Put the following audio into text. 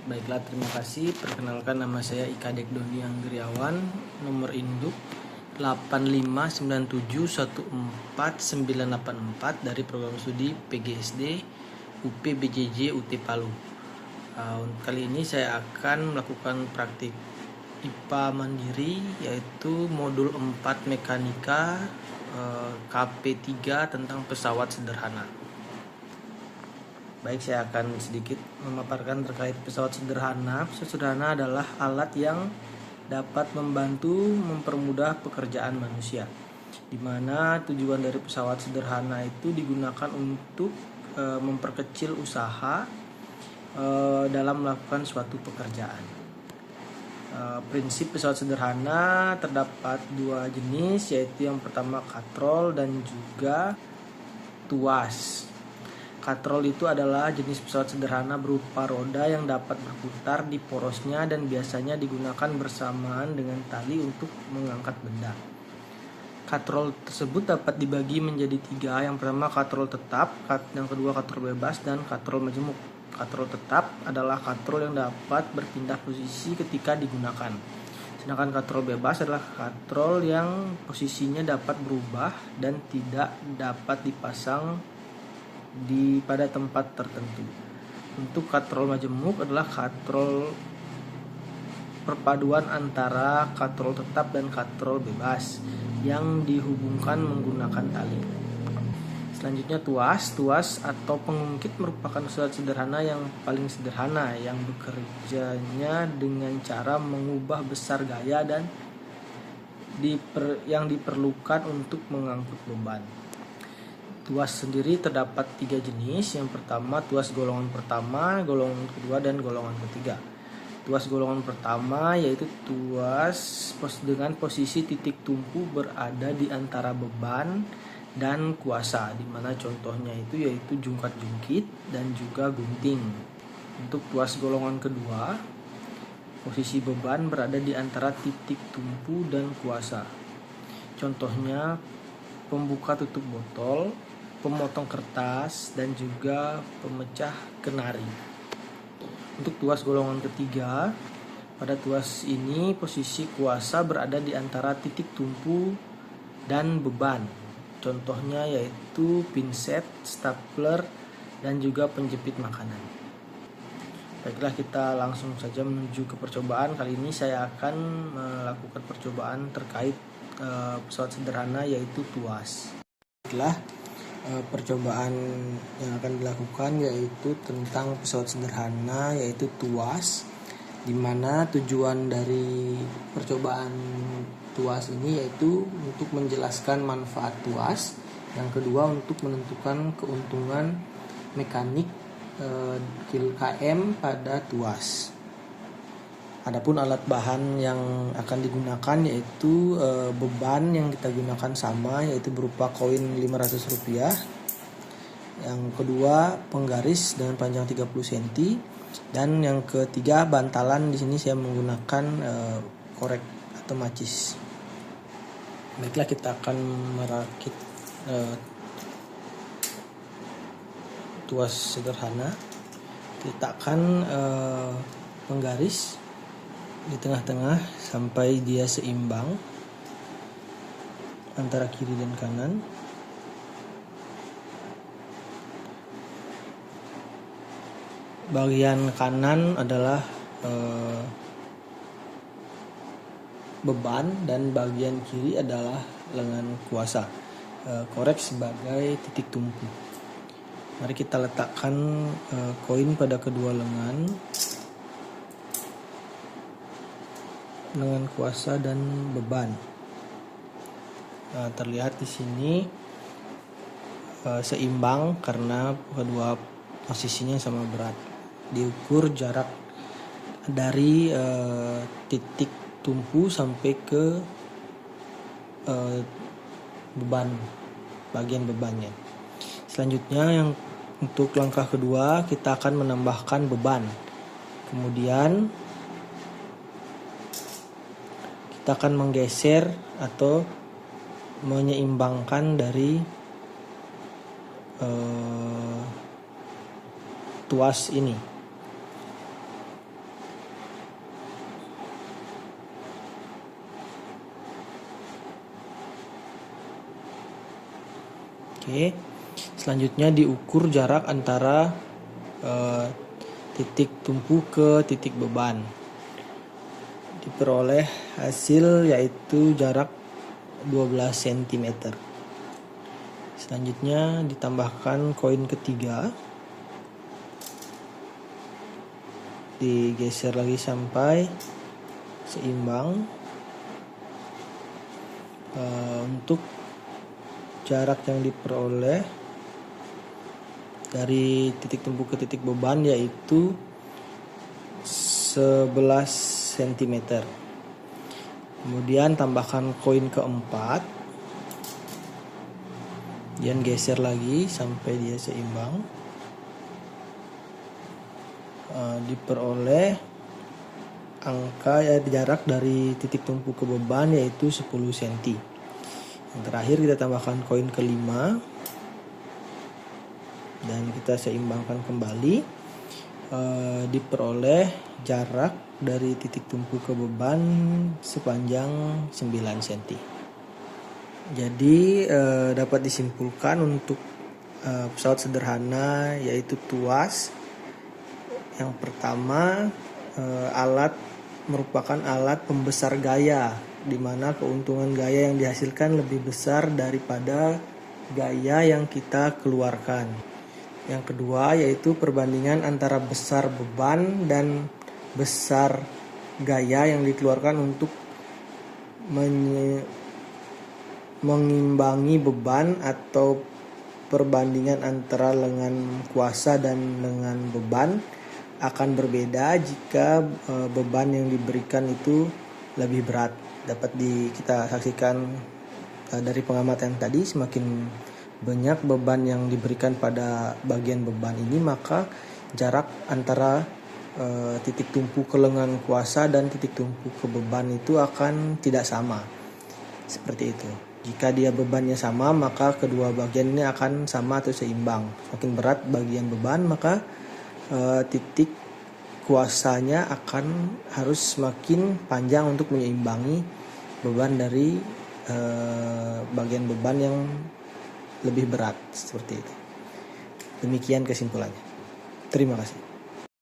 Baiklah, terima kasih. Perkenalkan, nama saya Ika Dekdoni Anggriawan, nomor induk 85971494 dari program studi PGSD UP BJJ UT Palu. Kali ini saya akan melakukan praktik IPA mandiri, yaitu modul 4 mekanika KP3 tentang pesawat sederhana. Baik, saya akan sedikit memaparkan terkait pesawat sederhana. Pesawat sederhana adalah alat yang dapat membantu mempermudah pekerjaan manusia, di mana tujuan dari pesawat sederhana itu digunakan untuk memperkecil usaha dalam melakukan suatu pekerjaan. Prinsip pesawat sederhana terdapat dua jenis, yaitu yang pertama katrol dan juga tuas. Katrol itu adalah jenis pesawat sederhana berupa roda yang dapat berputar di porosnya dan biasanya digunakan bersamaan dengan tali untuk mengangkat benda. Katrol tersebut dapat dibagi menjadi 3. Yang pertama katrol tetap, yang kedua katrol bebas, dan katrol majemuk. Katrol tetap adalah katrol yang dapat berpindah posisi ketika digunakan. Sedangkan katrol bebas adalah katrol yang posisinya dapat berubah dan tidak dapat dipasang pada tempat tertentu. Untuk katrol majemuk adalah katrol perpaduan antara katrol tetap dan katrol bebas yang dihubungkan menggunakan tali. Selanjutnya tuas atau pengungkit merupakan pesawat sederhana yang paling sederhana, yang bekerjanya dengan cara mengubah besar gaya dan yang diperlukan untuk mengangkut beban. Tuas sendiri terdapat 3 jenis. Yang pertama tuas golongan pertama, golongan kedua, dan golongan ketiga. Tuas golongan pertama yaitu tuas dengan posisi titik tumpu berada di antara beban dan kuasa, di mana contohnya itu yaitu jungkat-jungkit dan juga gunting. Untuk tuas golongan kedua, posisi beban berada di antara titik tumpu dan kuasa. Contohnya pembuka tutup botol, pemotong kertas, dan juga pemecah kenari. Untuk tuas golongan ketiga, pada tuas ini posisi kuasa berada di antara titik tumpu dan beban. Contohnya yaitu pinset, stapler, dan juga penjepit makanan. Baiklah, kita langsung saja menuju ke percobaan. Kali ini saya akan melakukan percobaan terkait pesawat sederhana yaitu tuas. Baiklah, percobaan yang akan dilakukan yaitu tentang pesawat sederhana yaitu tuas, di mana tujuan dari percobaan tuas ini yaitu untuk menjelaskan manfaat tuas, yang kedua untuk menentukan keuntungan mekanik KM pada tuas. Adapun alat bahan yang akan digunakan yaitu beban yang kita gunakan sama, yaitu berupa koin Rp500. Yang kedua penggaris dengan panjang 30 cm, dan yang ketiga bantalan. Di sini saya menggunakan korek atau macis. Baiklah, kita akan merakit tuas sederhana. Letakkan penggaris di tengah-tengah sampai dia seimbang antara kiri dan kanan. Bagian kanan adalah beban dan bagian kiri adalah lengan kuasa. Korek sebagai titik tumpu. Mari kita letakkan koin pada kedua lengan kuasa dan beban. Terlihat di sini seimbang karena kedua posisinya sama berat. Diukur jarak dari titik tumpu sampai ke beban, bagian bebannya. Selanjutnya yang untuk langkah kedua kita akan menambahkan beban. Kemudian kita akan menggeser atau menyeimbangkan dari tuas ini. Oke. Selanjutnya diukur jarak antara titik tumpu ke titik beban. Diperoleh hasil yaitu jarak 12 cm. Selanjutnya ditambahkan koin ketiga. Digeser lagi sampai seimbang. Untuk jarak yang diperoleh dari titik tumpu ke titik beban yaitu 11 cm. Kemudian tambahkan koin keempat, dan geser lagi sampai dia seimbang. Diperoleh angka jarak dari titik tumpu ke beban yaitu 10 cm. Yang terakhir kita tambahkan koin kelima dan kita seimbangkan kembali. Diperoleh jarak dari titik tumpu ke beban sepanjang 9 cm. Jadi dapat disimpulkan untuk pesawat sederhana yaitu tuas. Yang pertama, merupakan alat pembesar gaya, di mana keuntungan gaya yang dihasilkan lebih besar daripada gaya yang kita keluarkan. Yang kedua yaitu perbandingan antara besar beban dan besar gaya yang dikeluarkan untuk mengimbangi beban, atau perbandingan antara lengan kuasa dan lengan beban akan berbeda jika beban yang diberikan itu lebih berat. Dapat kita saksikan dari pengamatan tadi, semakin banyak beban yang diberikan pada bagian beban ini, maka jarak antara titik tumpu ke lengan kuasa dan titik tumpu ke beban itu akan tidak sama. Seperti itu. Jika dia bebannya sama, maka kedua bagian ini akan sama atau seimbang. Semakin berat bagian beban, maka titik kuasanya akan harus semakin panjang untuk menyeimbangi beban dari bagian beban yang lebih berat. Seperti itu. Demikian kesimpulannya. Terima kasih.